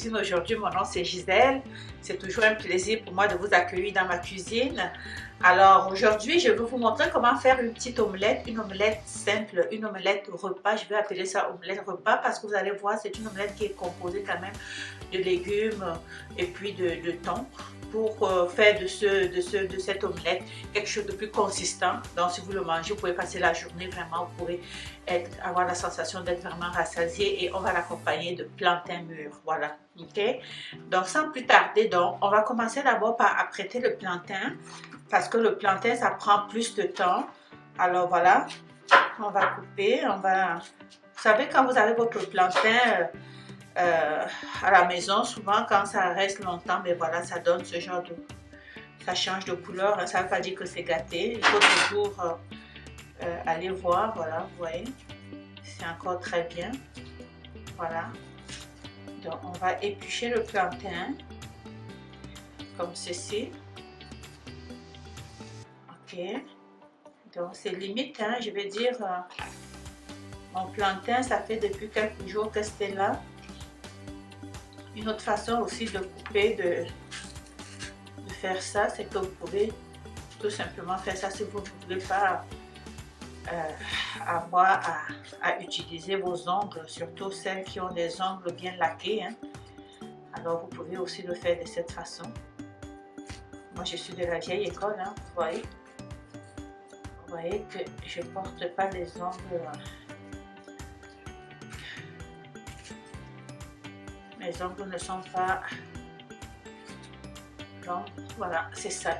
cuisine aujourd'hui. Mon nom c'est Gisèle. C'est toujours un plaisir pour moi de vous accueillir dans ma cuisine. Alors aujourd'hui, je vais vous montrer comment faire une petite omelette, une omelette simple, une omelette repas. Je vais appeler ça omelette repas parce que vous allez voir, c'est une omelette qui est composée quand même de légumes et puis de thon pour faire de cette omelette quelque chose de plus consistant. Donc si vous le mangez, vous pouvez passer la journée vraiment, vous pouvez avoir la sensation d'être vraiment rassasié et on va l'accompagner de plantain mûr. Voilà, ok? Donc sans plus tarder, donc, on va commencer d'abord par apprêter le plantain parce que le plantain, ça prend plus de temps. Alors voilà, on va couper, on va... Vous savez, quand vous avez votre plantain à la maison, souvent quand ça reste longtemps, mais voilà, ça donne ce genre de... Ça change de couleur, hein, ça ne veut pas dire que c'est gâté. Il faut toujours aller voir, voilà, vous voyez, c'est encore très bien. Voilà, donc on va éplucher le plantain comme ceci. Ok, donc c'est limite, hein, je vais dire, mon plantain, ça fait depuis quelques jours que c'était là. Une autre façon aussi de couper, de faire ça, c'est que vous pouvez tout simplement faire ça si vous ne voulez pas avoir à utiliser vos ongles, surtout celles qui ont des ongles bien laqués, hein. Alors vous pouvez aussi le faire de cette façon. Moi je suis de la vieille école, hein, vous voyez que je ne porte pas les ongles. Mes ongles ne sont pas longs. Voilà, c'est ça.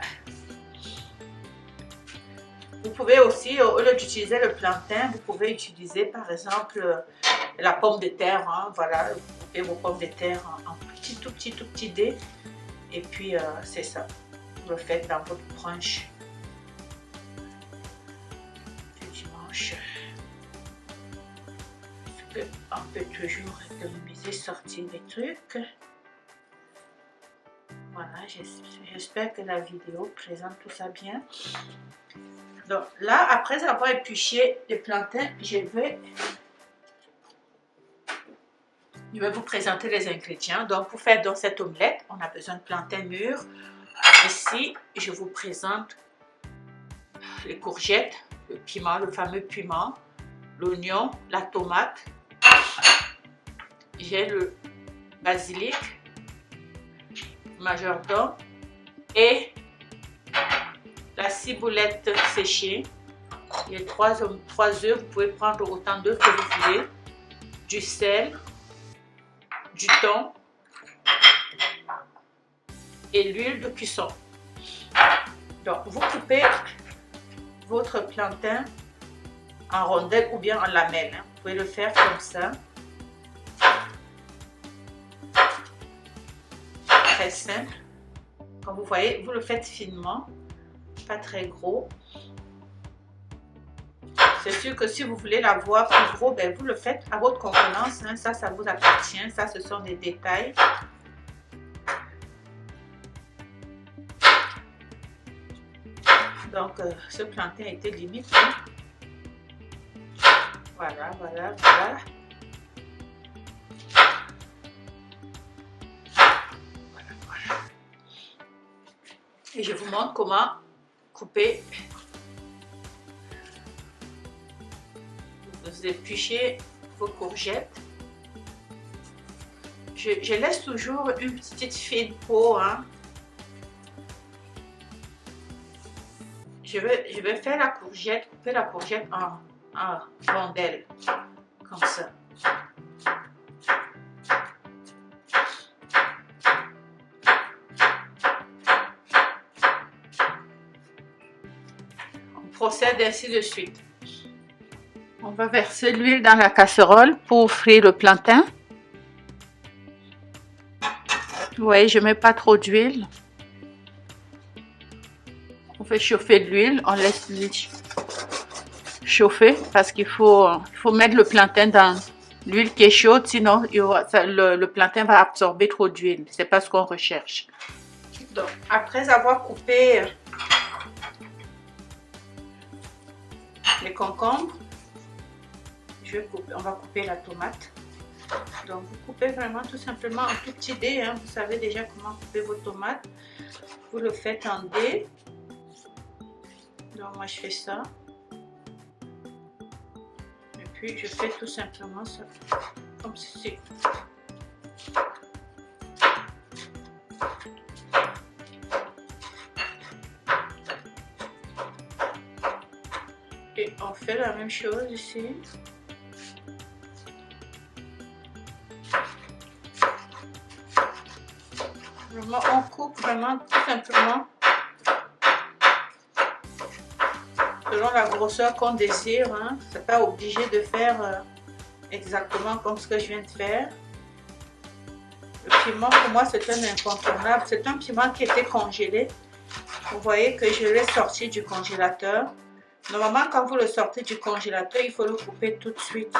Vous pouvez aussi, au lieu d'utiliser le plantain, vous pouvez utiliser par exemple la pomme de terre, hein. Voilà, vous coupez vos pommes de terre en tout petit dés. Et puis c'est ça, vous le faites dans votre brunch du dimanche. On peut toujours économiser, sortir des trucs. Voilà, j'espère que la vidéo présente tout ça bien. Donc là, après avoir épluché les plantains, je vais vous présenter les ingrédients. Donc pour faire dans cette omelette, on a besoin de plantain mûr. Ici, je vous présente les courgettes, le piment, le fameux piment, l'oignon, la tomate. J'ai le basilic, majordome et la ciboulette séchée. Il y a 3 œufs, vous pouvez prendre autant d'œufs que vous voulez, du sel, du thon et l'huile de cuisson. Donc vous coupez votre plantain en rondelles ou bien en lamelles, hein. Vous pouvez le faire comme ça. Très simple. Comme vous voyez, vous le faites finement, pas très gros. C'est sûr que si vous voulez l'avoir plus gros, ben vous le faites à votre convenance, hein. Ça vous appartient. Ça, ce sont des détails. Donc, ce plantain était limite, hein. Voilà, voilà, voilà. Et je vous montre comment couper. Vous épluchez vos courgettes. Je laisse toujours une petite fine peau, hein. Je vais faire la courgette, couper la courgette en rondelles, comme ça. Procède ainsi de suite. On va verser l'huile dans la casserole pour frire le plantain. Vous voyez, je ne mets pas trop d'huile. On fait chauffer de l'huile, on laisse l'huile chauffer parce qu'il faut mettre le plantain dans l'huile qui est chaude, sinon le plantain va absorber trop d'huile. C'est pas ce qu'on recherche. Donc, après avoir coupé les concombres, on va couper la tomate. Donc vous coupez vraiment tout simplement en tout petit dé, hein. Vous savez déjà comment couper vos tomates. Vous le faites en dé. Donc moi je fais ça. Et puis je fais tout simplement ça, comme ceci. Et on fait la même chose ici. Vraiment, on coupe vraiment tout simplement selon la grosseur qu'on désire, hein. C'est pas obligé de faire exactement comme ce que je viens de faire. Le piment pour moi c'est un incontournable. C'est un piment qui était congelé. Vous voyez que je l'ai sorti du congélateur. Normalement quand vous le sortez du congélateur, il faut le couper tout de suite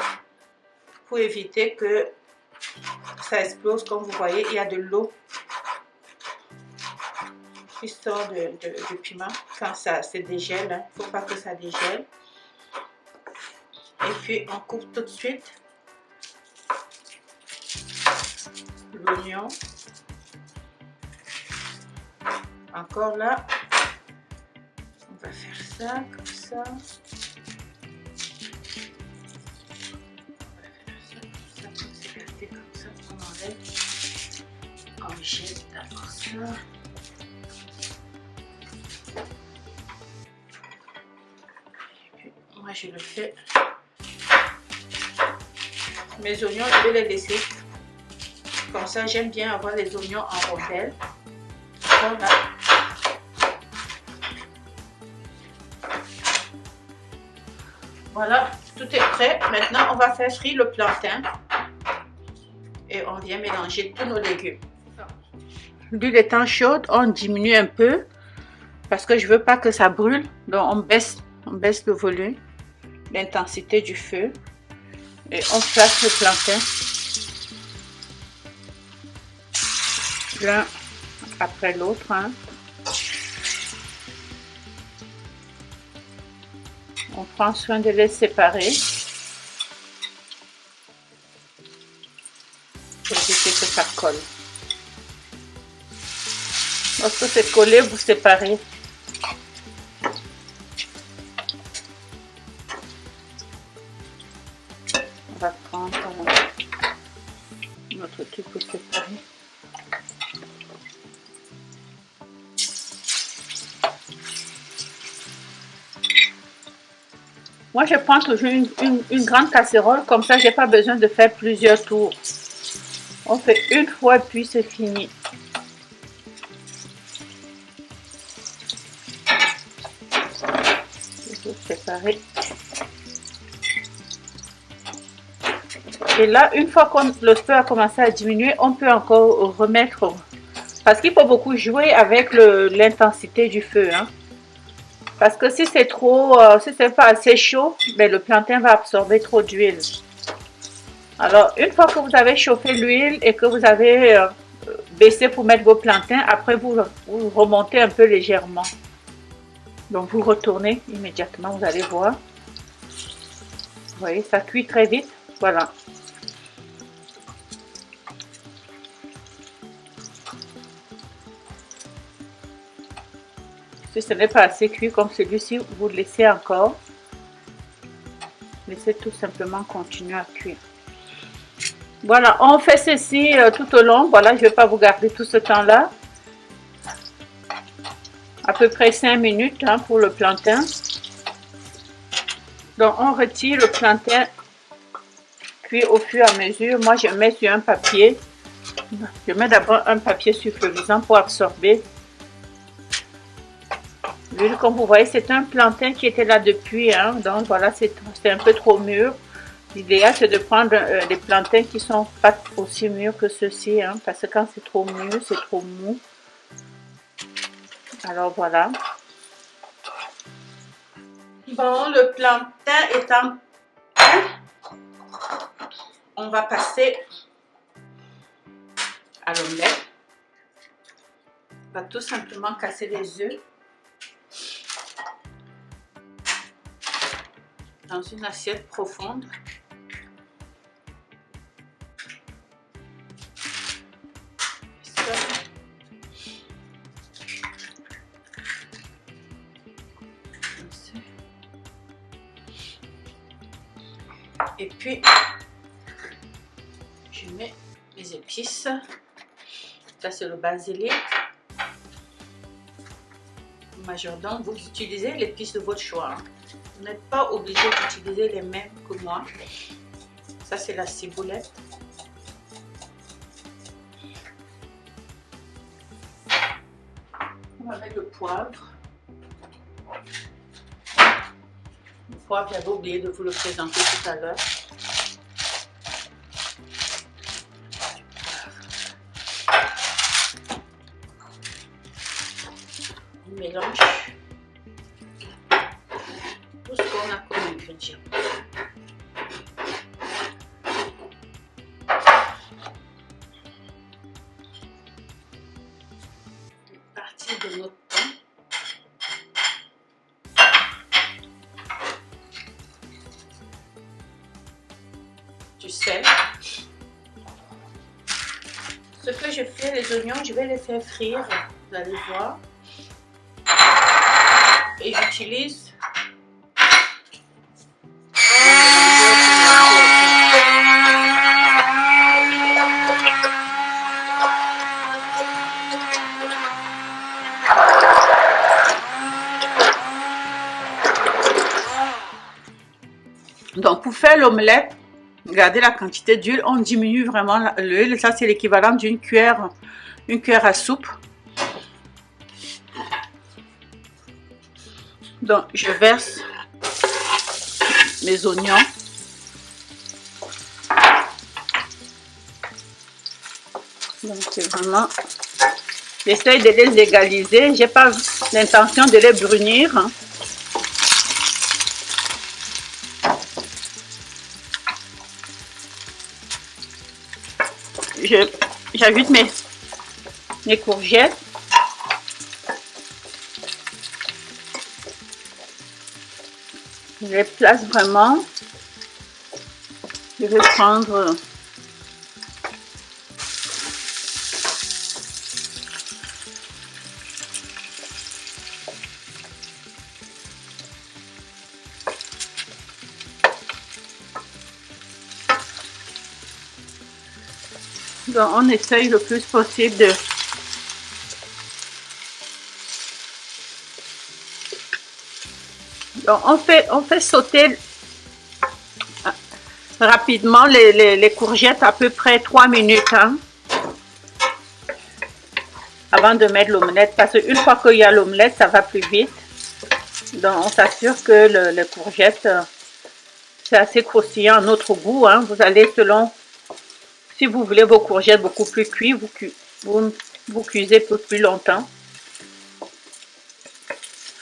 pour éviter que ça explose. Comme vous voyez, il y a de l'eau qui sort du piment quand ça se dégèle, hein. Il ne faut pas que ça dégèle. Et puis on coupe tout de suite l'oignon. Encore là, on va faire ça comme ça. On va faire ça comme ça, pour s'écarter comme ça, on enlève. On jette d'abord ça. Moi je le fais. Mes oignons, je vais les laisser. Comme ça, j'aime bien avoir les oignons en rondelles. Voilà. Voilà, tout est prêt. Maintenant, on va faire frire le plantain. Et on vient mélanger tous nos légumes. L'huile étant chaude, on diminue un peu. Parce que je veux pas que ça brûle. Donc, on baisse le volume, l'intensité du feu. Et on place le plantain. L'un après l'autre, hein. On prend soin de les séparer pour éviter que ça colle. Lorsque c'est collé, vous séparez. On va prendre notre truc pour séparer. Moi, je prends toujours une grande casserole, comme ça, j'ai pas besoin de faire plusieurs tours. On fait une fois, puis c'est fini. Je vais séparer. Et là, une fois que le feu a commencé à diminuer, on peut encore remettre, parce qu'il faut beaucoup jouer avec l'intensité du feu, hein. Parce que si c'est trop, si c'est pas assez chaud, ben le plantain va absorber trop d'huile. Alors, une fois que vous avez chauffé l'huile et que vous avez baissé pour mettre vos plantains, après vous remontez un peu légèrement. Donc vous retournez immédiatement, vous allez voir. Vous voyez, ça cuit très vite. Voilà. Si ce n'est pas assez cuit comme celui-ci, vous le laissez encore. Laissez tout simplement continuer à cuire. Voilà, on fait ceci tout au long. Voilà, je ne vais pas vous garder tout ce temps-là. À peu près 5 minutes, hein, pour le plantain. Donc, on retire le plantain cuit au fur et à mesure. Moi, je mets sur un papier. Je mets d'abord un papier sulfurisant pour absorber l'huile. Comme vous voyez, c'est un plantain qui était là depuis, hein, donc voilà, c'est un peu trop mûr. L'idéal, c'est de prendre des plantains qui sont pas aussi mûrs que ceux-ci, hein, parce que quand c'est trop mûr, c'est trop mou. Alors voilà. Bon, le plantain étant cuit, on va passer à l'omelette. On va tout simplement casser les œufs dans une assiette profonde. Et puis, je mets les épices. Ça, c'est le basilic. Majordome, vous utilisez l'épice de votre choix. Vous n'êtes pas obligé d'utiliser les mêmes que moi. Ça, c'est la ciboulette. On va mettre le poivre. Le poivre, j'avais oublié de vous le présenter tout à l'heure. On mélange tout ce qu'on a comme ingrédient. Partie de notre pain. Du sel. Ce que je fais, les oignons, je vais les faire frire, vous allez voir. Et j'utilise donc pour faire l'omelette, regardez la quantité d'huile, on diminue vraiment l'huile, ça c'est l'équivalent d'une cuillère, une cuillère à soupe. Donc je verse mes oignons. Donc c'est vraiment, j'essaye de les égaliser, j'ai pas l'intention de les brunir. Hein. J'ajoute mes courgettes. Je les place vraiment. Je vais prendre donc on essaye le plus possible de donc on fait sauter rapidement les courgettes à peu près 3 minutes hein, avant de mettre l'omelette parce qu'une fois qu'il y a l'omelette ça va plus vite. Donc on s'assure que les courgettes c'est assez croustillant à notre goût hein. Vous allez selon si vous voulez vos courgettes beaucoup plus cuites, vous cuisez plus longtemps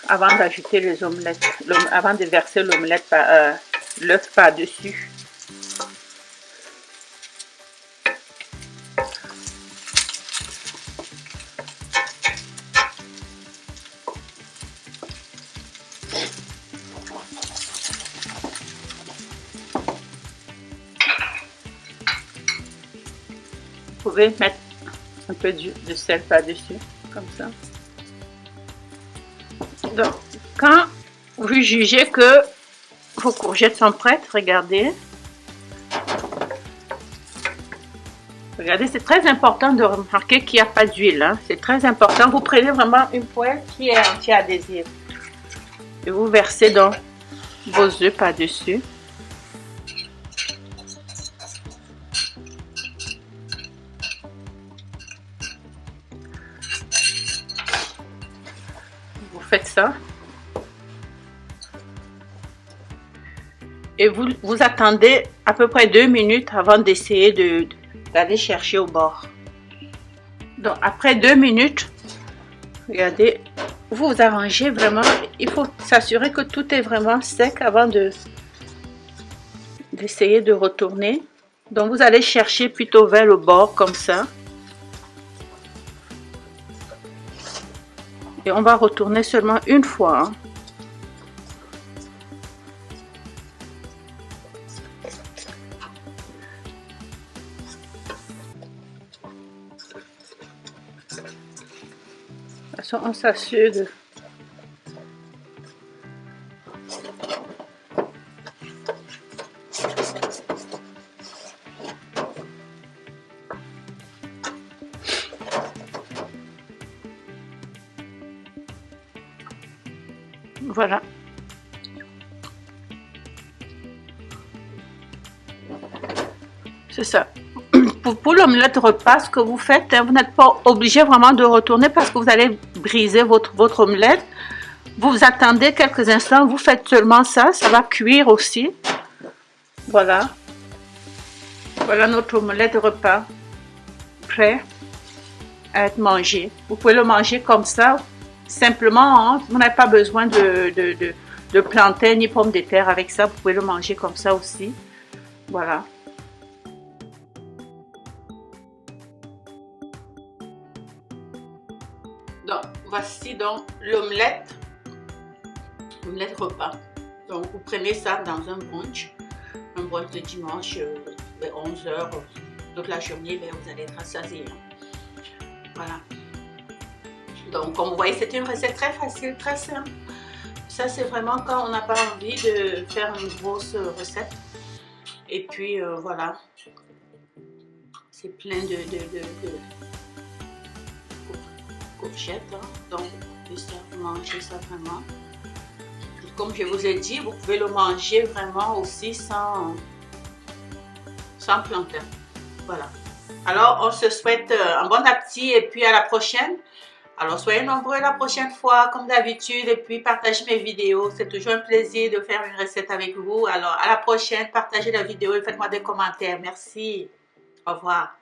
avant d'ajouter les omelettes, avant de verser l'omelette l'œuf par-dessus. Vous pouvez mettre un peu de sel par-dessus, comme ça. Donc, quand vous jugez que vos courgettes sont prêtes, regardez. Regardez, c'est très important de remarquer qu'il n'y a pas d'huile. Hein. C'est très important. Vous prenez vraiment une poêle qui est anti-adhésive. Et vous versez donc vos œufs par-dessus. Faites ça et vous attendez à peu près 2 minutes avant d'essayer d'aller chercher au bord. Donc après 2 minutes, regardez, vous arrangez vraiment, il faut s'assurer que tout est vraiment sec avant d'essayer de retourner. Donc vous allez chercher plutôt vers le bord comme ça. Et on va retourner seulement une fois. Hein. De toute façon, on s'assure de... Voilà. C'est ça. Pour l'omelette repas, ce que vous faites, vous n'êtes pas obligé vraiment de retourner parce que vous allez briser votre omelette. Vous attendez quelques instants, vous faites seulement ça, ça va cuire aussi. Voilà. Voilà notre omelette repas, prêt à être mangé. Vous pouvez le manger comme ça, simplement, hein. Vous n'avez pas besoin de plantain ni pommes de terre avec ça, vous pouvez le manger comme ça aussi. Voilà. Donc, voici donc l'omelette repas. Donc, vous prenez ça dans un brunch de dimanche, 11 h, toute la journée, vous allez être rassasié. Voilà. Donc, comme vous voyez, c'est une recette très facile, très simple. Ça, c'est vraiment quand on n'a pas envie de faire une grosse recette. Et puis, voilà. C'est plein de courgettes. Hein. Donc, vous mangez ça vraiment. Comme je vous ai dit, vous pouvez le manger vraiment aussi sans plantain. Voilà. Alors, on se souhaite un bon appétit et puis à la prochaine. Alors, soyez nombreux la prochaine fois, comme d'habitude, et puis partagez mes vidéos. C'est toujours un plaisir de faire une recette avec vous. Alors, à la prochaine, partagez la vidéo et faites-moi des commentaires. Merci. Au revoir.